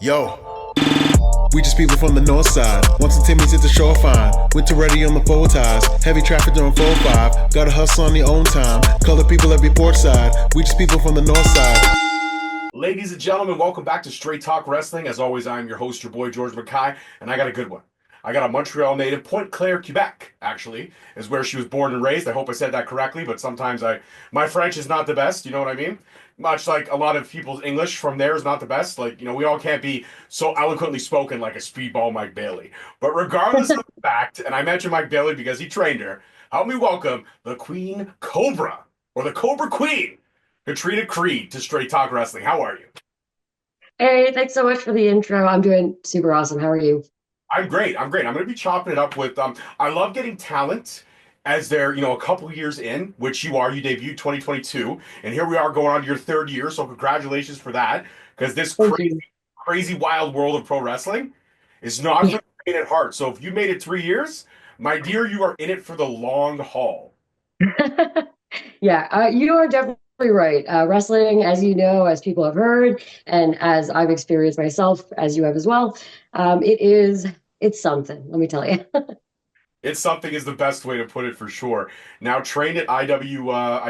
Yo, we just people from the north side. Once the Timmy's hit the shore fine. Winter ready on the four ties. Heavy traffic during 4-5. Gotta hustle on your own time. Color people every port side. We just people from the north side. Ladies and gentlemen, welcome back to Straight Talk Wrestling. As always, I'm your host, your boy, George Mackay, and I got a good one. I got a Montreal native, Pointe Claire, Quebec, actually, is where she was born and raised. I hope I said that correctly, but sometimes my French is not the best, you know what I mean? Much like a lot of people's English from there is not the best. Like, we all can't be so eloquently spoken like a speedball Mike Bailey. But regardless of the fact, and I mentioned Mike Bailey because he trained her, help me welcome the Queen Cobra, or the Cobra Queen, Katrina Creed, to Straight Talk Wrestling. How are you? Hey, thanks so much for the intro. I'm doing super awesome. How are you? I'm great. I'm going to be chopping it up with I love getting talent as they're, a couple years in, which you are. You debuted 2022, and here we are going on to your third year. So congratulations for that, because this Thank crazy, you. crazy wild world of pro wrestling is not for Yeah. the faint at heart. So if you made it 3 years, my dear, you are in it for the long haul. Yeah, you are definitely right. Wrestling, as you know, as people have heard, and as I've experienced myself, as you have as well, it's something, let me tell you. It's something is the best way to put it for sure. Now trained at IWS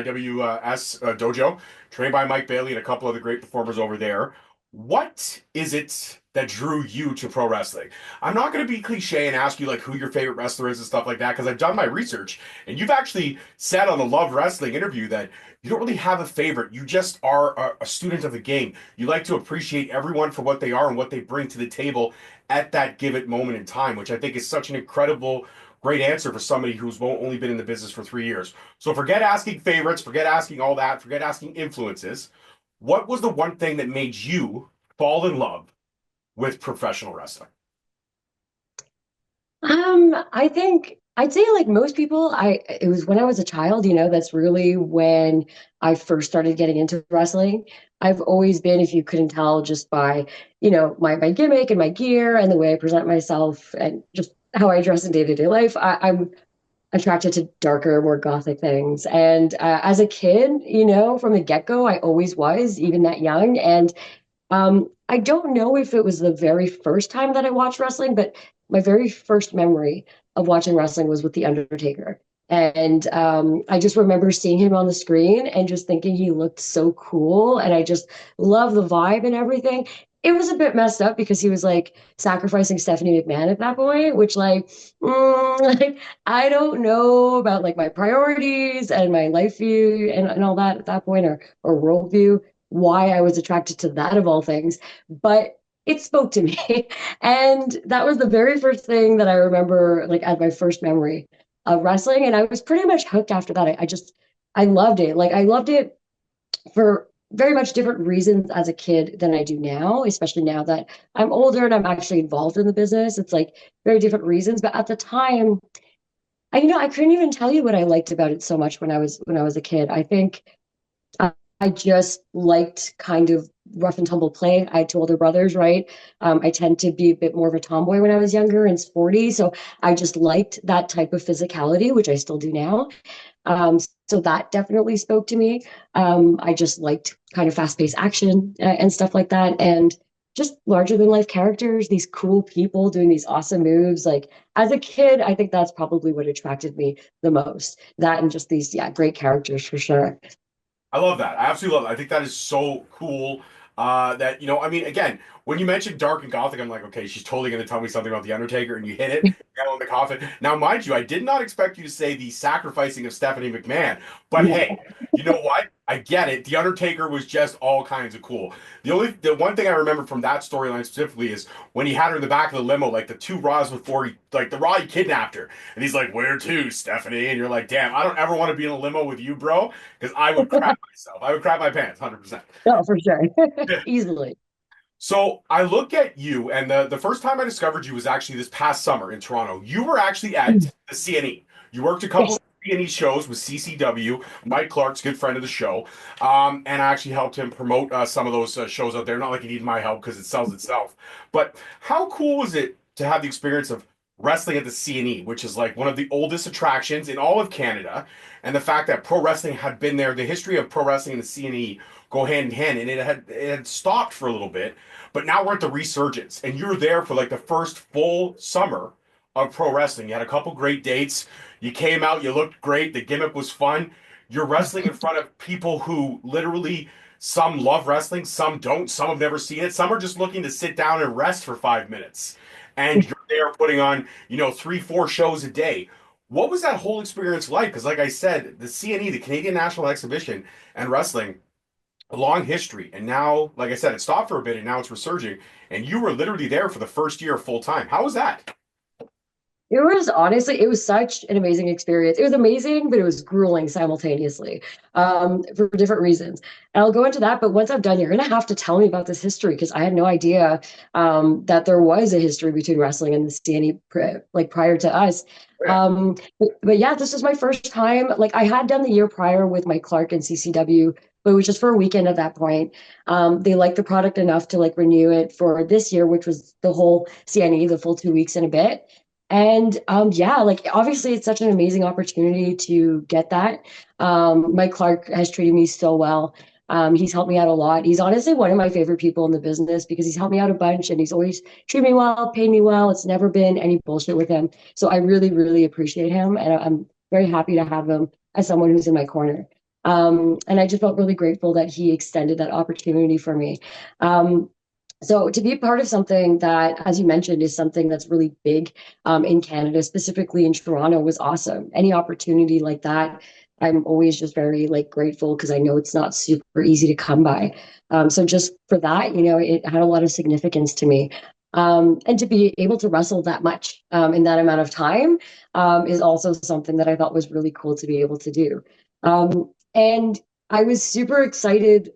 DOJO, trained by Mike Bailey and a couple of the great performers over there. What is it that drew you to pro wrestling? I'm not going to be cliche and ask you like who your favorite wrestler is and stuff like that, because I've done my research and you've actually said on the Love Wrestling interview that you don't really have a favorite. You just are a student of the game. You like to appreciate everyone for what they are and what they bring to the table at that given moment in time, which I think is such an incredible great answer for somebody who's only been in the business for 3 years. So forget asking favorites, forget asking all that, forget asking influences. What was the one thing that made you fall in love with professional wrestling? I think I'd say like most people, it was when I was a child, that's really when I first started getting into wrestling. I've always been, if you couldn't tell, just by, my gimmick and my gear and the way I present myself and just how I dress in day-to-day life. I'm attracted to darker, more gothic things. And as a kid, from the get-go, I always was, even that young. And I don't know if it was the very first time that I watched wrestling, but my very first memory of watching wrestling was with The Undertaker. And I just remember seeing him on the screen and just thinking he looked so cool. And I just love the vibe and everything. It was a bit messed up because he was like sacrificing Stephanie McMahon at that point, which like I don't know about like my priorities and my life view and all that at that point or worldview, why I was attracted to that of all things, but it spoke to me. And that was the very first thing that I remember, like, as my first memory of wrestling. And I was pretty much hooked after that. I loved it. Like, I loved it for very much different reasons as a kid than I do now, especially now that I'm older and I'm actually involved in the business. It's like very different reasons. But at the time, I couldn't even tell you what I liked about it so much when I was a kid. I think I just liked kind of rough and tumble play. I had two older brothers, right? I tend to be a bit more of a tomboy when I was younger and sporty. So I just liked that type of physicality, which I still do now. So that definitely spoke to me. I just liked kind of fast-paced action and stuff like that. And just larger than life characters, these cool people doing these awesome moves. Like as a kid, I think that's probably what attracted me the most. That and just these, yeah, great characters for sure. I love that. I absolutely love it. I think that is so cool. That I mean, again, when you mentioned dark and gothic, I'm like, okay, she's totally going to tell me something about the Undertaker, and you hit it, nail in the coffin. Now, mind you, I did not expect you to say the sacrificing of Stephanie McMahon, but Yeah. hey, you know what? I get it. The Undertaker was just all kinds of cool. The one thing I remember from that storyline specifically is when he had her in the back of the limo, like the two Raws before he, like the Raw he kidnapped her, and he's like, "Where to, Stephanie?" And you're like, "Damn, I don't ever want to be in a limo with you, bro, because I would crap myself. I would crap my pants, 100%." No, for sure. Easily. So I look at you, and the first time I discovered you was actually this past summer in Toronto. You were actually at the CNE. You worked a couple Yes. of CNE shows with CCW. Mike Clark's a good friend of the show, and I actually helped him promote some of those shows out there. Not like he needed my help because it sells itself. But how cool was it to have the experience of wrestling at the CNE, which is like one of the oldest attractions in all of Canada, and the fact that pro wrestling had been there, the history of pro wrestling in the CNE go hand in hand, and it had stopped for a little bit, but now we're at the resurgence, and you're there for like the first full summer of pro wrestling. You had a couple great dates. You came out, you looked great. The gimmick was fun. You're wrestling in front of people who literally some love wrestling, some don't, some have never seen it, some are just looking to sit down and rest for 5 minutes. And you're there putting on, 3, 4 shows a day. What was that whole experience like? Because, like I said, the CNE, the Canadian National Exhibition and Wrestling, a long history. And now, like I said, it stopped for a bit and now it's resurging. And you were literally there for the first year full time. How was that? It was honestly, it was such an amazing experience. It was amazing, but it was grueling simultaneously, for different reasons. And I'll go into that, but once I'm done, you're going to have to tell me about this history because I had no idea that there was a history between wrestling and the CNE like prior to us. Yeah. But yeah, this was my first time. Like I had done the year prior with Mike Clark and CCW, but it was just for a weekend at that point. They liked the product enough to like renew it for this year, which was the whole CNE, the full 2 weeks and a bit. And yeah, like obviously it's such an amazing opportunity to get that. Mike Clark has treated me so well. He's helped me out a lot. He's honestly one of my favorite people in the business because he's helped me out a bunch and he's always treated me well, paid me well. It's never been any bullshit with him. So I really, really appreciate him. And I'm very happy to have him as someone who's in my corner. And I just felt really grateful that he extended that opportunity for me. So to be part of something that, as you mentioned, is something that's really big in Canada, specifically in Toronto, was awesome. Any opportunity like that, I'm always just very like grateful because I know it's not super easy to come by. So just for that, it had a lot of significance to me. And to be able to wrestle that much in that amount of time is also something that I thought was really cool to be able to do. And I was super excited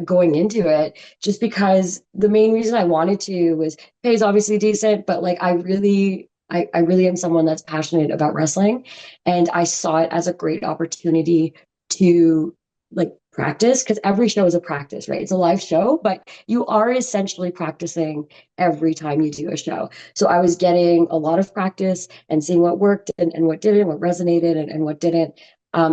going into it just because the main reason I wanted to was pay is obviously decent, but like I really am someone that's passionate about wrestling and I saw it as a great opportunity to like practice because every show is a practice, right? It's a live show, but you are essentially practicing every time you do a show. So I was getting a lot of practice and seeing what worked and what didn't, what resonated and what didn't.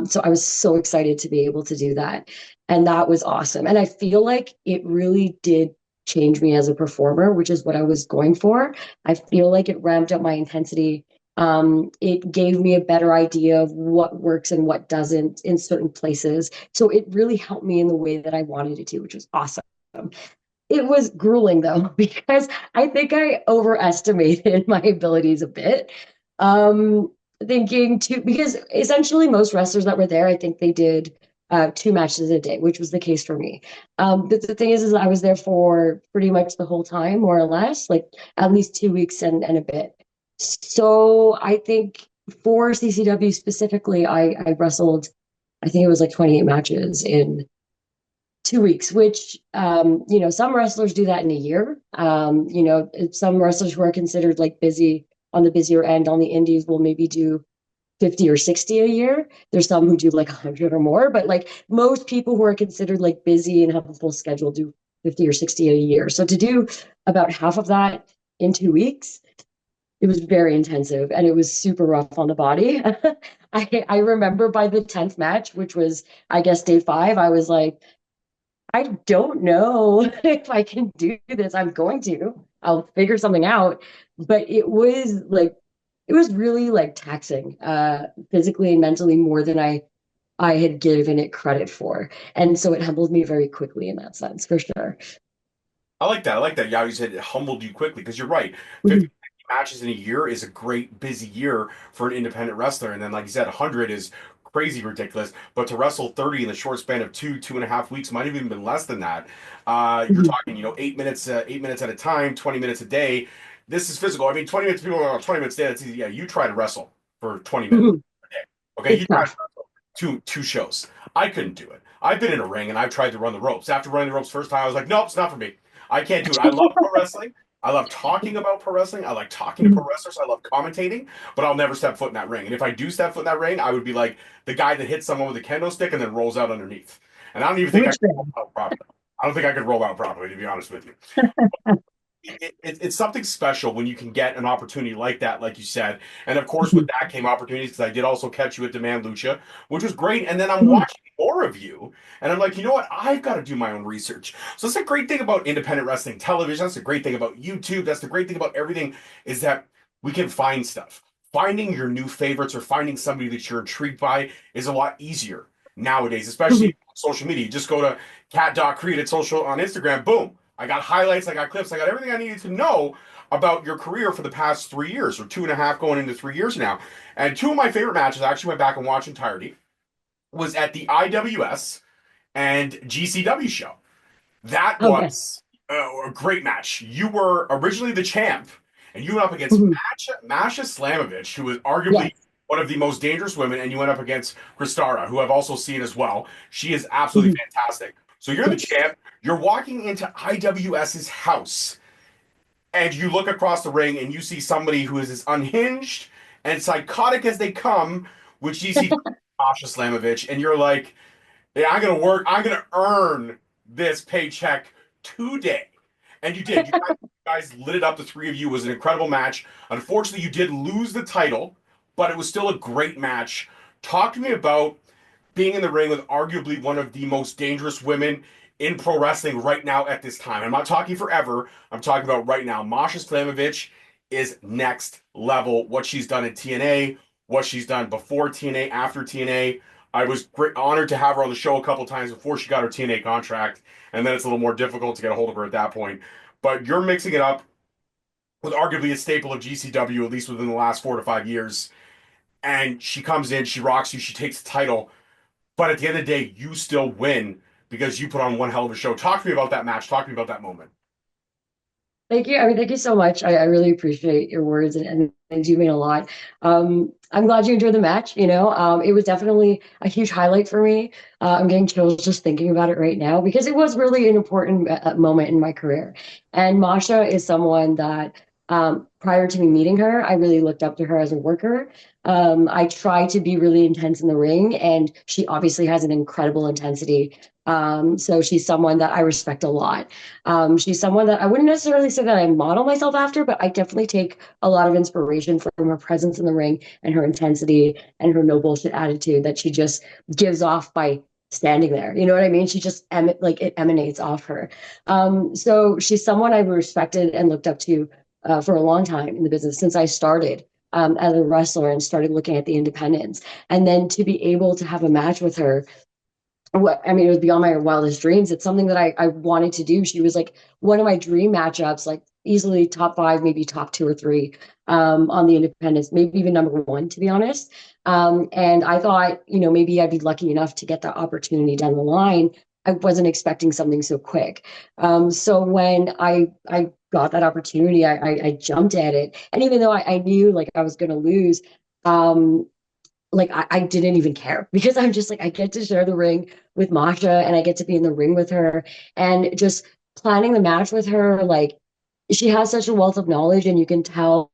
So I was so excited to be able to do that. And that was awesome. And I feel like it really did change me as a performer, which is what I was going for. I feel like it ramped up my intensity. It gave me a better idea of what works and what doesn't in certain places. So it really helped me in the way that I wanted it to, which was awesome. It was grueling though, because I think I overestimated my abilities a bit. Um, Thinking two, because essentially most wrestlers that were there, I think they did 2 matches a day, which was the case for me. But the thing is I was there for pretty much the whole time, more or less, like at least 2 weeks and a bit. So I think for CCW specifically, I wrestled, I think it was like 28 matches in 2 weeks, which some wrestlers do that in a year. Some wrestlers who are considered like busy on the busier end on the indies will maybe do 50 or 60 a year. There's some who do like 100 or more, but like most people who are considered like busy and have a full schedule do 50 or 60 a year. So to do about half of that in 2 weeks, it was very intensive and it was super rough on the body. I remember by the 10th match, which was, I guess, day 5, I was like, I don't know if I can do this. I'm going to. I'll figure something out. But it was really like taxing, physically and mentally more than I had given it credit for. And so it humbled me very quickly in that sense, for sure. I like that. I like that. Yeah, you said it humbled you quickly because you're right. Mhm. 50 matches in a year is a great busy year for an independent wrestler. And then, like you said, 100 is crazy ridiculous. But to wrestle 30 in the short span of 2.5 weeks, might have even been less than that. You're Mhm. talking, 8 minutes, 8 minutes at a time, 20 minutes a day. This is physical. I mean, 20 minutes, people are 20 minutes a day. That's easy. Yeah, you try to wrestle for 20 minutes Mhm. a day. Okay, It's you try to tough. wrestle two shows. I couldn't do it. I've been in a ring and I've tried to run the ropes. After running the ropes first time, I was like, nope, it's not for me. I can't do it. I love pro wrestling. I love talking about pro wrestling. I like talking to pro wrestlers. I love commentating, but I'll never step foot in that ring. And if I do step foot in that ring, I would be like the guy that hits someone with a kendo stick and then rolls out underneath. And I don't even think I Which could roll out properly. I don't think I could roll out properly, to be honest with you. it's something special when you can get an opportunity like that, like you said. And of course, with that came opportunities because I did also catch you at Demand Lucha, which was great. And then I'm watching more of you, and I'm like, you know what? I've got to do my own research. So that's the great thing about independent wrestling television. That's the great thing about YouTube. That's the great thing about everything is that we can find stuff. Finding your new favorites or finding somebody that you're intrigued by is a lot easier nowadays, especially on social media. You just go to Cat.Creed at social on Instagram, boom. I got highlights, I got clips, I got everything I needed to know about your career for the past 3 years or 2.5 going into 3 years now. And two of my favorite matches, I actually went back and watched entirety, was at the IWS and GCW show. That Okay. was a great match. You were originally the champ, and you went up against Mhm. Masha Slamovich, who was arguably Yes. one of the most dangerous women, and you went up against Kristara, who I've also seen as well. She is absolutely Mhm. fantastic. So you're the Yes. champ. You're walking into IWS's house, and you look across the ring, and you see somebody who is as unhinged and psychotic as they come, with GCW Masha Slamovich, and you're like, yeah, I'm gonna work. I'm gonna earn this paycheck today. And you did. You guys lit it up. The three of you. It was an incredible match. Unfortunately, you did lose the title, but it was still a great match. Talk to me about being in the ring with arguably one of the most dangerous women in pro wrestling right now at this time. I'm not talking forever. I'm talking about right now. Masha Slamovich is next level. What she's done in TNA, what she's done before TNA, after TNA. I was honored to have her on the show a couple times before she got her TNA contract, and then it's a little more difficult to get a hold of her at that point. But you're mixing it up with arguably a staple of GCW, at least within the last 4 to 5 years. And she comes in, she rocks you, she takes the title. But at the end of the day, you still win because you put on one hell of a show. Talk to me about that match. Talk to me about that moment. Thank you. I mean, thank you so much. I really appreciate your words and they do mean a lot. I'm glad you enjoyed the match. It was definitely a huge highlight for me. I'm getting chills just thinking about it right now because it was really an important moment in my career. And Masha is someone that prior to me meeting her, I really looked up to her as a worker. I try to be really intense in the ring, and she obviously has an incredible intensity. So she's someone that I respect a lot. She's someone that I wouldn't necessarily say that I model myself after, but I definitely take a lot of inspiration from her presence in the ring and her intensity and her no bullshit attitude that she just gives off by standing there. You know what I mean? She just like it emanates off her. So she's someone I've respected and looked up to for a long time in the business since I started. As a wrestler and started looking at the independents, and then to be able to have a match with her, what I mean, it was beyond my wildest dreams. It's something that I wanted to do. She was like one of my dream matchups, like easily top five, maybe top two or three on the independents, maybe even number one, to be honest. And I thought, maybe I'd be lucky enough to get that opportunity down the line. I wasn't expecting something so quick. So when I got that opportunity, I jumped at it. And even though I knew like I was going to lose, um, like I didn't even care because I'm just like I get to share the ring with Masha and I get to be in the ring with her and just planning the match with her. Like she has such a wealth of knowledge, and you can tell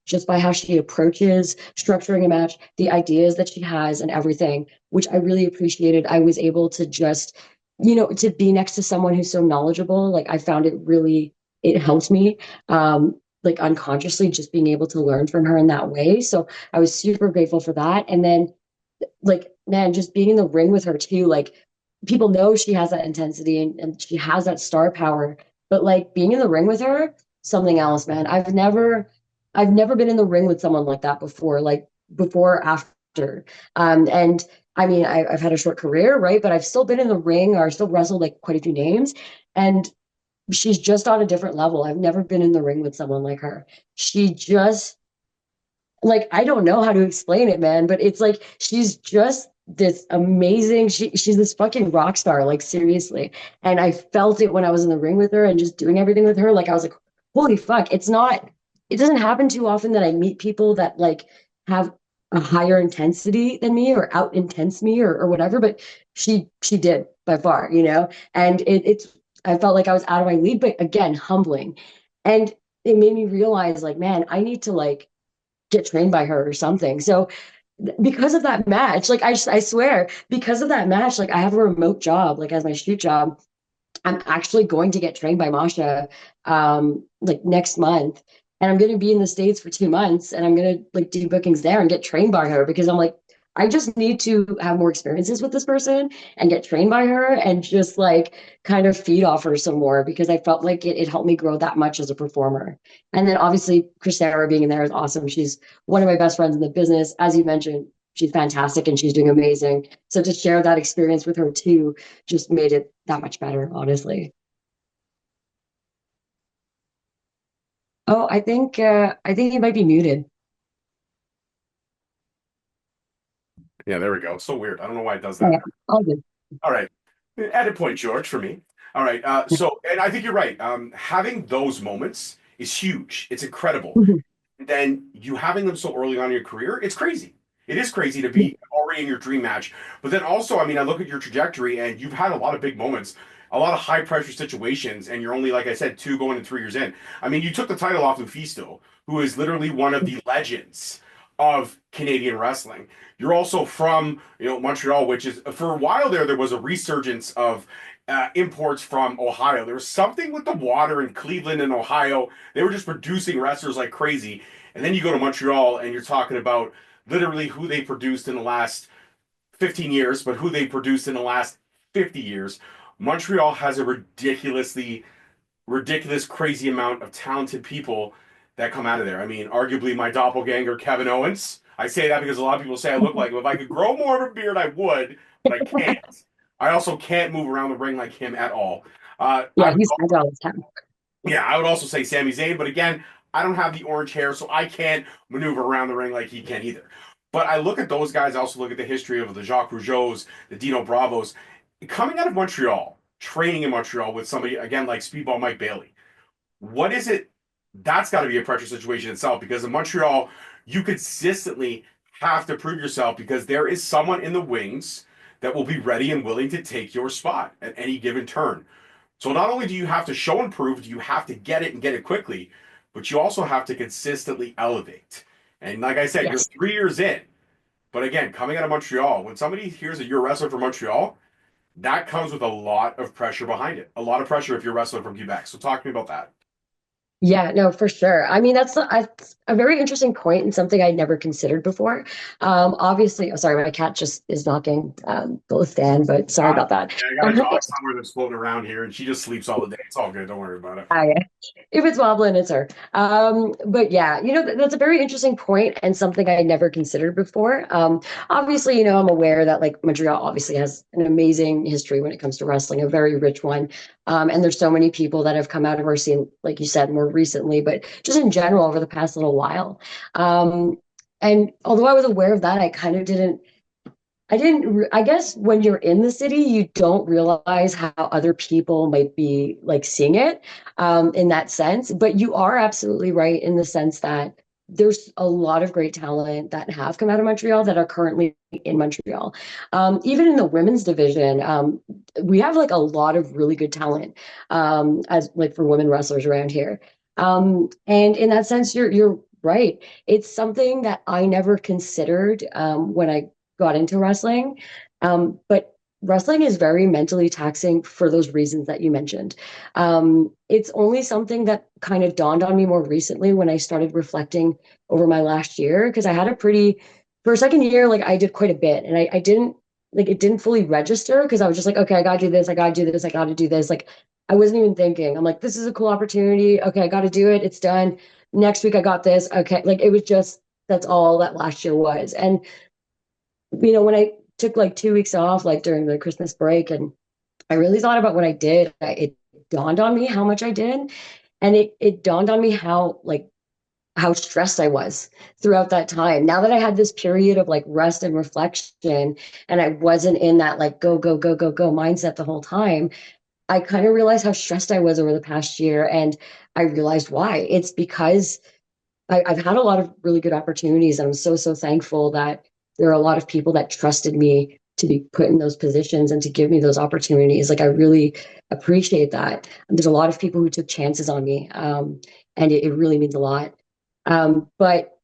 just by how she approaches structuring a match, the ideas that she has and everything, which I really appreciated. I was able to just, to be next to someone who's so knowledgeable. Like I found it helped me. Like unconsciously just being able to learn from her in that way. So I was super grateful for that. And then like, man, just being in the ring with her too, like people know she has that intensity and she has that star power, but like being in the ring with her, something else, man. I've never been in the ring with someone like that before, like before, or after. And I mean, I've had a short career, right? But I've still been in the ring or still wrestled like quite a few names. And she's just on a different level. I've never been in the ring with someone like her. She just like I don't know how to explain it, man, but it's like she's just this amazing she's this fucking rock star, like seriously. And I felt it when I was in the ring with her and just doing everything with her. Like I was like, holy fuck, it doesn't happen too often that I meet people that like have a higher intensity than me or out intense me or whatever, but she did by far, and it's I felt like I was out of my league, but again, humbling. And it made me realize like, man, I need to like get trained by her or something. So because of that match, like I swear, because of that match, like I have a remote job, like as my shoot job. I'm actually going to get trained by Masha like next month. And I'm going to be in the States for 2 months and I'm going to like do bookings there and get trained by her because I'm like, I just need to have more experiences with this person and get trained by her and just like kind of feed off her some more because I felt like it helped me grow that much as a performer. And then obviously Chris Sarah being in there is awesome. She's one of my best friends in the business. As you mentioned, she's fantastic and she's doing amazing. So to share that experience with her too just made it that much better, honestly. Oh, I think he might be muted. Yeah, there we go. So weird. I don't know why it does Yeah, that. all good. All right. Added point, George, for me. All right. So, and I think you're right. Having those moments is huge. It's incredible. Then you having them so early on in your career, it's crazy. It is crazy to be already in your dream match. But then also, I mean, I look at your trajectory and you've had a lot of big moments, a lot of high pressure situations, and you're only, like I said, two going to 3 years in. I mean, you took the title off Lufisto, who is literally one of the legends of Canadian wrestling. You're also from, Montreal, which is for a while there was a resurgence of imports from Ohio. There was something with the water in Cleveland and Ohio. They were just producing wrestlers like crazy. And then you go to Montreal and you're talking about literally who they produced in the last 15 years, but who they produced in the last 50 years. Montreal has a ridiculous, crazy amount of talented people that come out of there. I mean, arguably my doppelganger, Kevin Owens. I say that because a lot of people say I look like him. If I could grow more of a beard, I would, but I can't. I also can't move around the ring like him at all. I Yeah, would he's agile as time. yeah, I would also say Sami Zayn, but again, I don't have the orange hair, so I can't maneuver around the ring like he can either. But I look at those guys, I also look at the history of the Jacques Rougeaus, the Dino Bravos, coming out of Montreal, training in Montreal with somebody, again, like Speedball Mike Bailey. What is it? That's got to be a pressure situation itself because in Montreal, you consistently have to prove yourself because there is someone in the wings that will be ready and willing to take your spot at any given turn. So not only do you have to show and prove, do you have to get it and get it quickly, but you also have to consistently elevate. And like I said, you're Yes. 3 years in. But again, coming out of Montreal, when somebody hears that you're a wrestler from Montreal, that comes with a lot of pressure behind it. A lot of pressure if you're a wrestler from Quebec. So talk to me about that. Yeah, no, for sure. I mean, that's a very interesting point and something I'd never considered before. Obviously, oh, sorry, my cat just is knocking the stand, but sorry about that. Yeah, I got a dog somewhere that's floating around here, and she just sleeps all the day. It's all good. Don't worry about it. Ah, yeah. If it's wobbling, it's her. But yeah, that's a very interesting point and something I never considered before. Obviously, I'm aware that like Montreal obviously has an amazing history when it comes to wrestling, a very rich one. And there's so many people that have come out of our scene, like you said, more recently, but just in general over the past little while. And although I was aware of that, I kind of didn't I guess when you're in the city, you don't realize how other people might be like seeing it in that sense. But you are absolutely right in the sense that there's a lot of great talent that have come out of Montreal that are currently in Montreal. Even in the women's division, we have like a lot of really good talent as like for women wrestlers around here. And in that sense, you're right. It's something that I never considered when I got into wrestling. But wrestling is very mentally taxing for those reasons that you mentioned. It's only something that kind of dawned on me more recently when I started reflecting over my last year, because I had for a second year, like I did quite a bit and I didn't, like, it didn't fully register because I was just like, okay, I gotta do this, I gotta do this, I gotta do this. Like, I wasn't even thinking. I'm like, this is a cool opportunity. Okay, I gotta do it. It's done. Next week, I got this. Okay. Like, it was just, that's all that last year was. And when I took like 2 weeks off, like during the Christmas break, and I really thought about what I did, it dawned on me how much I did. And it dawned on me how stressed I was throughout that time. Now that I had this period of like rest and reflection, and I wasn't in that like go, go, go, go, go mindset the whole time, I kind of realized how stressed I was over the past year. And I realized why. It's because I've had a lot of really good opportunities. And I'm so, so thankful that there are a lot of people that trusted me to be put in those positions and to give me those opportunities. Like, I really appreciate that. There's a lot of people who took chances on me. And it really means a lot. But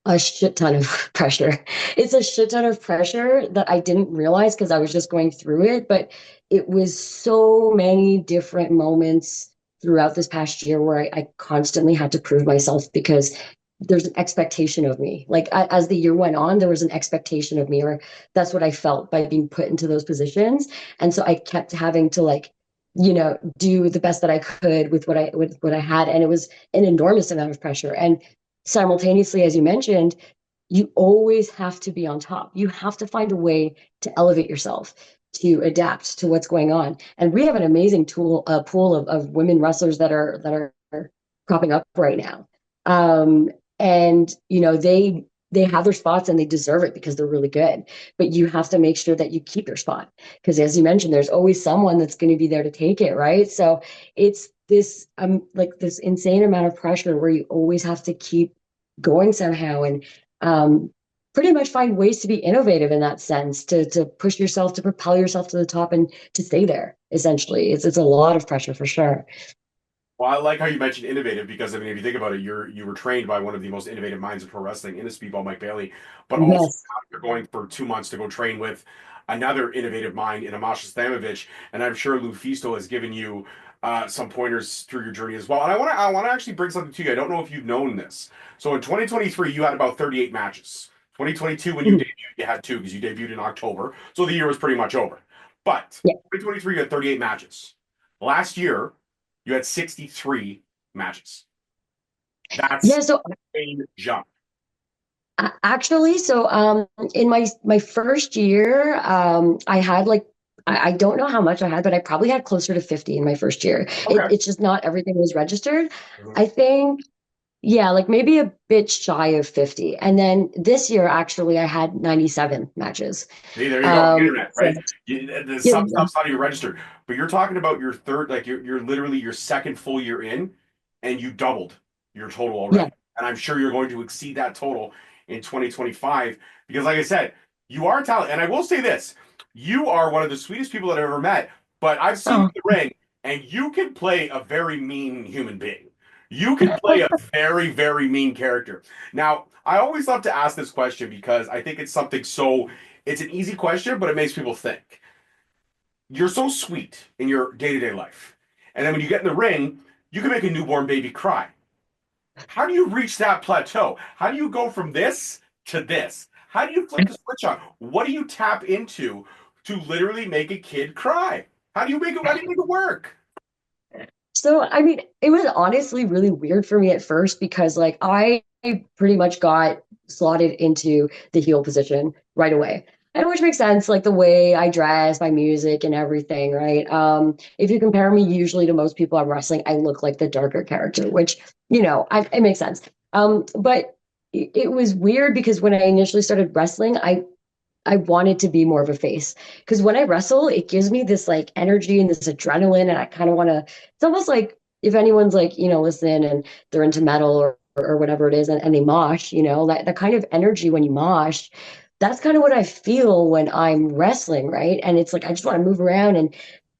a shit ton of pressure. It's a shit ton of pressure that I didn't realize because I was just going through it. But it was so many different moments throughout this past year where I constantly had to prove myself because there's an expectation of me. Like as the year went on, there was an expectation of me, or that's what I felt by being put into those positions. And so I kept having to like, do the best that I could with what I had. And it was an enormous amount of pressure. And simultaneously, as you mentioned, you always have to be on top. You have to find a way to elevate yourself, to adapt to what's going on. And we have an amazing pool of women wrestlers that are cropping up right now. Um, and they have their spots and they deserve it because they're really good. But you have to make sure that you keep your spot because, as you mentioned, there's always someone that's going to be there to take it, right? So it's this like this insane amount of pressure where you always have to keep going somehow and pretty much find ways to be innovative in that sense, to push yourself, to propel yourself to the top and to stay there. Essentially, it's a lot of pressure for sure. Well, I like how you mentioned innovative because I mean, if you think about it, you were trained by one of the most innovative minds of pro wrestling in the Speedball Mike Bailey, but also Yes. now you're going for 2 months to go train with another innovative mind in a Masha Slamovich, and I'm sure Lufisto has given you some pointers through your journey as well. And I want to actually bring something to you. I don't know if you've known this. So in 2023, you had about 38 matches. 2022, when you debuted, you had two because you debuted in October, so the year was pretty much over. But Yeah. 2023, you had 38 matches. Last year you had 63 matches. That's Yeah. So a jump. actually, in my first year, I had like I don't know how much I had, but I probably had closer to 50 in my first year. Okay. It's just not everything was registered. Mhm. I think, yeah, like maybe a bit shy of 50. And then this year, actually, I had 97 matches. Hey, there you go. Internet, So right? yeah, Some stuff's not even registered, but you're talking about your third, like you're literally your second full year in, and you doubled your total yeah. already. And I'm sure you're going to exceed that total in 2025 because, like I said, you are talented. And I will say this: you are one of the sweetest people that I've ever met. But I've seen you Oh. in the ring, and you can play a very mean human being. You can play a very, very mean character. Now, I always love to ask this question because I think it's something so it's an easy question, but it makes people think. You're so sweet in your day-to-day life. And then when you get in the ring, you can make a newborn baby cry. How do you reach that plateau? How do you go from this to this? How do you flip the switch on? What do you tap into to literally make a kid cry? How do you make it work? So, I mean, it was honestly really weird for me at first because, like, I pretty much got slotted into the heel position right away. And which makes sense, like the way I dress, my music, and everything, right? If you compare me usually to most people I'm wrestling, I look like the darker character, which, it makes sense. But it was weird because when I initially started wrestling, I wanted to be more of a face because when I wrestle, it gives me this like energy and this adrenaline, and I kind of want to. It's almost like if anyone's like listen and they're into metal or whatever it is, and they mosh, that kind of energy when you mosh. That's kind of what I feel when I'm wrestling, right? And it's like I just want to move around and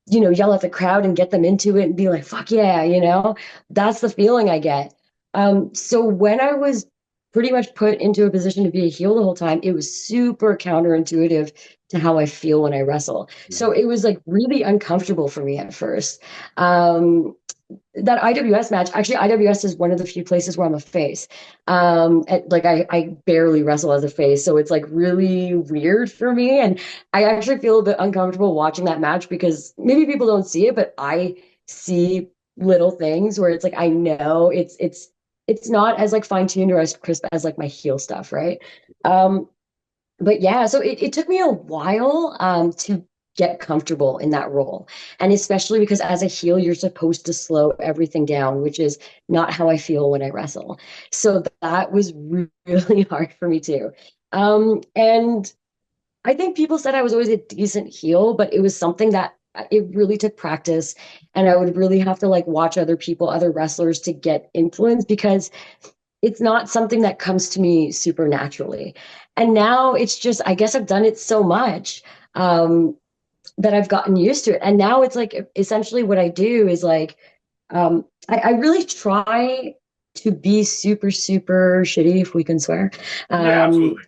yell at the crowd and get them into it and be like, fuck yeah, that's the feeling I get. So when I was pretty much put into a position to be a heel the whole time, it was super counterintuitive to how I feel when I wrestle. So Mhm. it was like really uncomfortable for me at first. That IWS match, actually, IWS is one of the few places where I'm a face. Like I barely wrestle as a face, so it's like really weird for me. And I actually feel a bit uncomfortable watching that match because maybe people don't see it, but I see little things where it's like I know it's not as like fine-tuned or as crisp as like my heel stuff, right? Um, but yeah, so it took me a while to get comfortable in that role. And especially because as a heel, you're supposed to slow everything down, which is not how I feel when I wrestle. So that was really hard for me too. And I think people said I was always a decent heel, but it was something that it really took practice. And I would really have to like watch other people, other wrestlers to get influence because it's not something that comes to me super naturally. And now it's just, I guess I've done it so much that I've gotten used to it. And now it's like essentially what I do is like, I really try. to be super, super shitty, if we can swear. Yeah, Um, absolutely.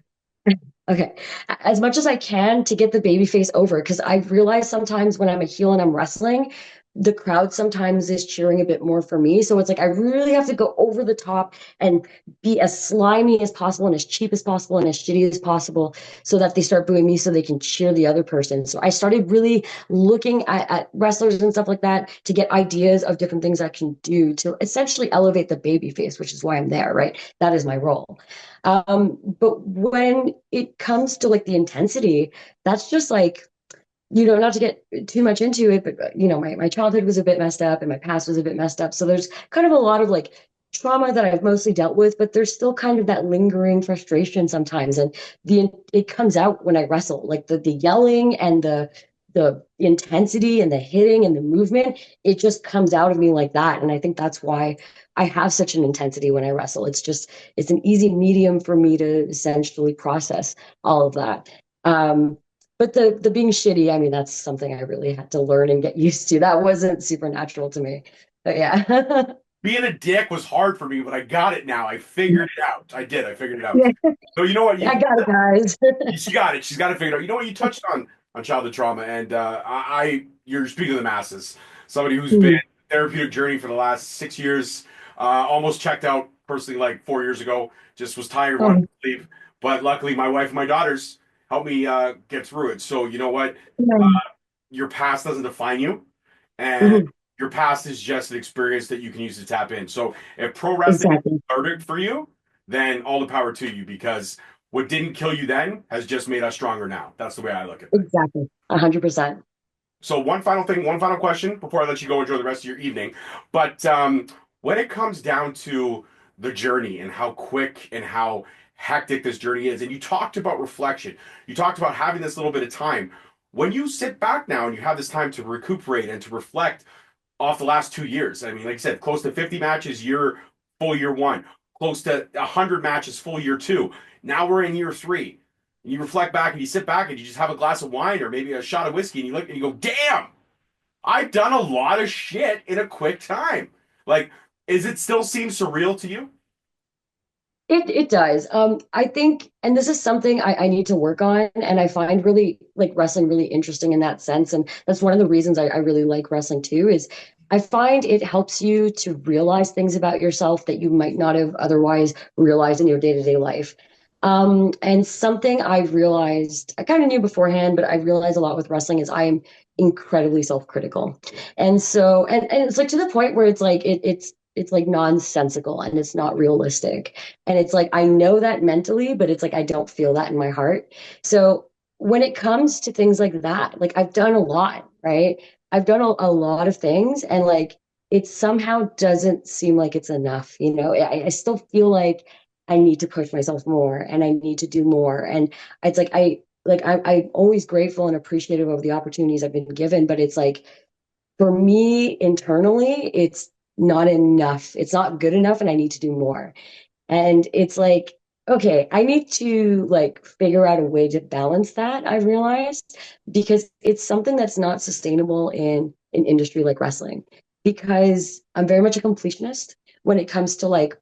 Okay. As much as I can to get the baby face over, because I realize sometimes when I'm a heel and I'm wrestling, the crowd sometimes is cheering a bit more for me. So it's like I really have to go over the top and be as slimy as possible and as cheap as possible and as shitty as possible so that they start booing me so they can cheer the other person. So I started really looking at wrestlers and stuff like that to get ideas of different things I can do to essentially elevate the baby face, which is why I'm there, right? That is my role. But when it comes to like the intensity, that's just like, not to get too much into it, but my childhood was a bit messed up and my past was a bit messed up. So there's kind of a lot of like trauma that I've mostly dealt with, but there's still kind of that lingering frustration sometimes. And it comes out when I wrestle, like the yelling and the intensity and the hitting and the movement, it just comes out of me like that. And I think that's why I have such an intensity when I wrestle. It's an easy medium for me to essentially process all of that. But the being shitty, I mean, that's something I really had to learn and get used to. That wasn't supernatural to me. But yeah. Being a dick was hard for me, but I got it now. I figured it out. I did. I figured it out. Yeah, So you know what? I got it, guys. She got it. She's got it figured out. You know what? You touched on childhood trauma, and you're speaking to the masses. Somebody who's been Mhm. therapeutic journey for the last 6 years. Almost checked out personally like 4 years ago. Just was tired, wanted Oh, to leave, but luckily my wife and my daughters helped me get through it. So you know what? yeah. Your past doesn't define you, and Mhm. your past is just an experience that you can use to tap in. So if pro wrestling Exactly. started for you, then all the power to you because what didn't kill you then has just made us stronger now. That's the way I look at things. Exactly. 100%. So one final thing, one final question before I let you go enjoy the rest of your evening. But when it comes down to the journey and how quick and how hectic this journey is, and you talked about reflection, you talked about having this little bit of time. When you sit back now and you have this time to recuperate and to reflect off the last 2 years, I mean, like I said, close to 50 matches full year one, close to 100 matches full year two. Now we're in year three. You reflect back and you sit back and you just have a glass of wine or maybe a shot of whiskey and you look and you go, damn, I've done a lot of shit in a quick time. Like, is it still seem surreal to you? It does. I think, and this is something I need to work on, and I find really like wrestling really interesting in that sense. And that's one of the reasons I really like wrestling too, is I find it helps you to realize things about yourself that you might not have otherwise realized in your day-to-day life. And something I've realized, I kind of knew beforehand, but I realized a lot with wrestling is I am incredibly self-critical. And so, and it's like to the point where it's like it's like nonsensical and it's not realistic. And it's like, I know that mentally, but it's like, I don't feel that in my heart. So when it comes to things like that, like I've done a lot, right? I've done a lot of things and like, it somehow doesn't seem like it's enough. I still feel like I need to push myself more and I need to do more. And it's like, I'm always grateful and appreciative of the opportunities I've been given, but it's like, for me internally, it's not enough. It's not good enough and I need to do more. And it's like, okay, I need to like figure out a way to balance that, I realized, because it's something that's not sustainable in an industry like wrestling. Because I'm very much a completionist when it comes to like,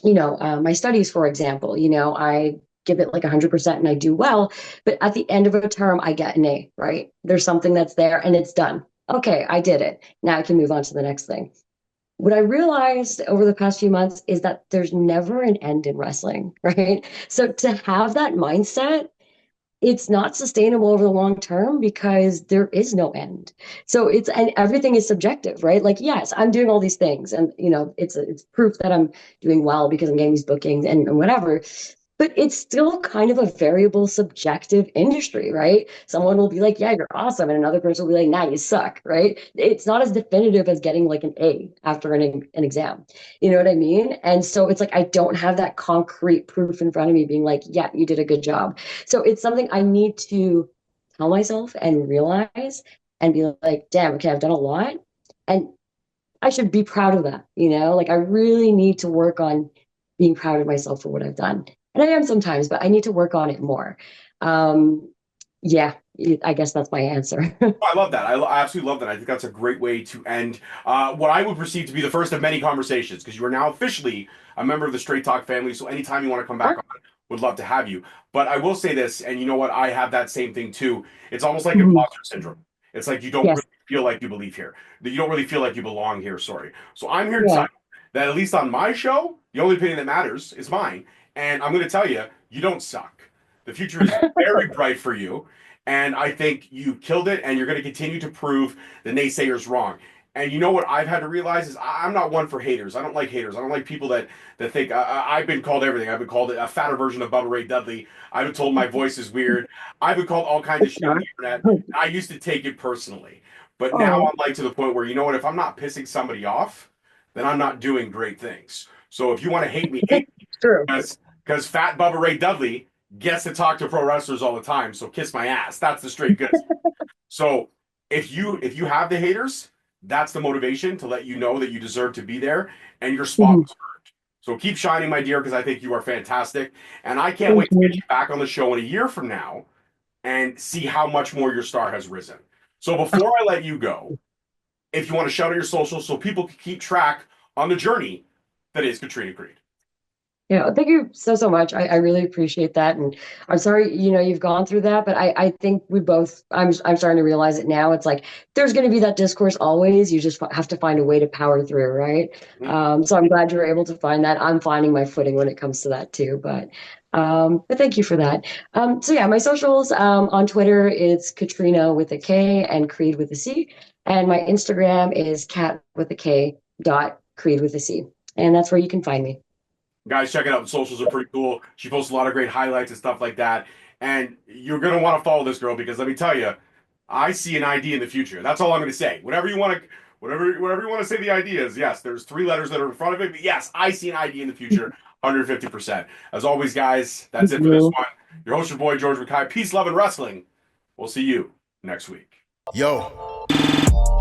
my studies, for example, I give it like 100% and I do well, but at the end of a term, I get an A, right? There's something that's there and it's done. Okay, I did it. Now I can move on to the next thing. What I realized over the past few months is that there's never an end in wrestling, right? So to have that mindset, it's not sustainable over the long term because there is no end. So and everything is subjective, right? Like, yes, I'm doing all these things and it's proof that I'm doing well because I'm getting these bookings and whatever. But it's still kind of a variable, subjective industry, right? Someone will be like, yeah, you're awesome. And another person will be like, nah, you suck, right? It's not as definitive as getting like an A after an exam. You know what I mean? And so it's like, I don't have that concrete proof in front of me being like, yeah, you did a good job. So it's something I need to tell myself and realize and be like, damn, okay, I've done a lot. And I should be proud of that, Like I really need to work on being proud of myself for what I've done. And I am sometimes, but I need to work on it more. Um, Yeah, I guess that's my answer. I love that. I absolutely love that. I think that's a great way to end what I would perceive to be the first of many conversations, because you are now officially a member of the Straight Talk family. So anytime you want to come back on, would love to have you. But I will say this, and you know what? I have that same thing too. It's almost like Mhm. imposter syndrome. It's like you don't Yes. really feel like you believe here. That you don't really feel like you belong here. Sorry. So I'm here to tell Yeah. you that at least on my show, the only opinion that matters is mine. And I'm going to tell you, you don't suck. The future is very bright for you. And I think you killed it, and you're going to continue to prove the naysayers wrong. And you know what I've had to realize is I'm not one for haters. I don't like haters. I don't like people that think I've been called everything. I've been called a fatter version of Bubba Ray Dudley. I've been told my voice is weird. I've been called all kinds of It's shit on not. the internet. I used to take it personally, but now Oh, I'm like to the point where you know what? If I'm not pissing somebody off, then I'm not doing great things. So if you want to hate me true. because Fat Bubba Ray Dudley gets to talk to pro wrestlers all the time. So kiss my ass. That's the straight goods. So if you have the haters, that's the motivation to let you know that you deserve to be there and your spot Mhm. was earned. So keep shining, my dear, because I think you are fantastic. And I can't Thank wait to get you. you back on the show in a year from now and see how much more your star has risen. So before I let you go, if you want to shout out your socials so people can keep track on the journey that is Katrina Creed. Thank you so much. I really appreciate that. And I'm sorry, you've gone through that, but I think we both, I'm starting to realize it now. It's like there's going to be that discourse always. You just have to find a way to power through, right? Mhm. So I'm glad you were able to find that. I'm finding my footing when it comes to that too. But thank you for that. So yeah, my socials, on Twitter, it's Katrina with a K and Creed with a C. And my Instagram is cat with a K dot Creed with a C. And that's where you can find me. Guys, check it out. The socials are pretty cool. She posts a lot of great highlights and stuff like that. And you're gonna want to follow this girl because let me tell you, I see an ID in the future. That's all I'm gonna say. Whatever you want to say the idea is, yes, there's three letters that are in front of it, but yes, I see an ID in the future, 150%. As always, guys, that's it for this one. Your host, your boy George McKay. Peace, love, and wrestling. We'll see you next week. Yo,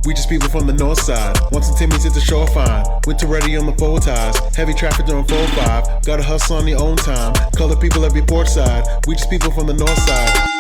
we just people from the north side. Once the Timmy's hit the shoreline. Winter ready on the four ties. Heavy traffic during 4-5. Gotta hustle on your own time. Color people every port side. We just people from the north side.